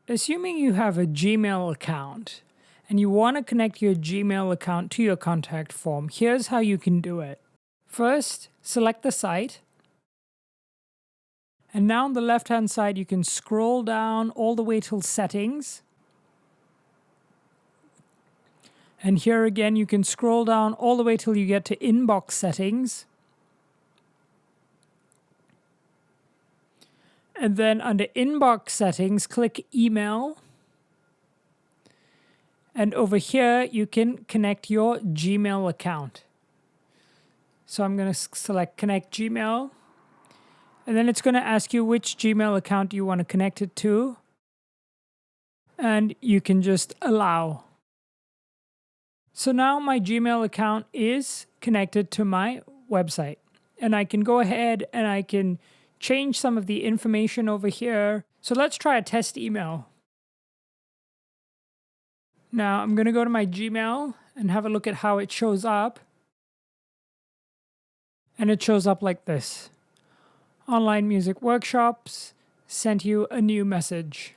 Assuming you have a Gmail account and you want to connect your Gmail account to your contact form, here's how you can do it. First, select the site. And now on the left-hand side, you can scroll down all the way till settings. And here again, you can scroll down all the way till you get to inbox settings. And then under inbox settings, click email. And over here, you can connect your Gmail account. So I'm going to select connect Gmail. And then it's going to ask you which Gmail account you want to connect it to. And you can just allow. So now my Gmail account is connected to my website. And I can go ahead and I can change some of the information over here. So let's try a test email. Now I'm going to go to my Gmail and have a look at how it shows up. And it shows up like this. Online music workshops sent you a new message.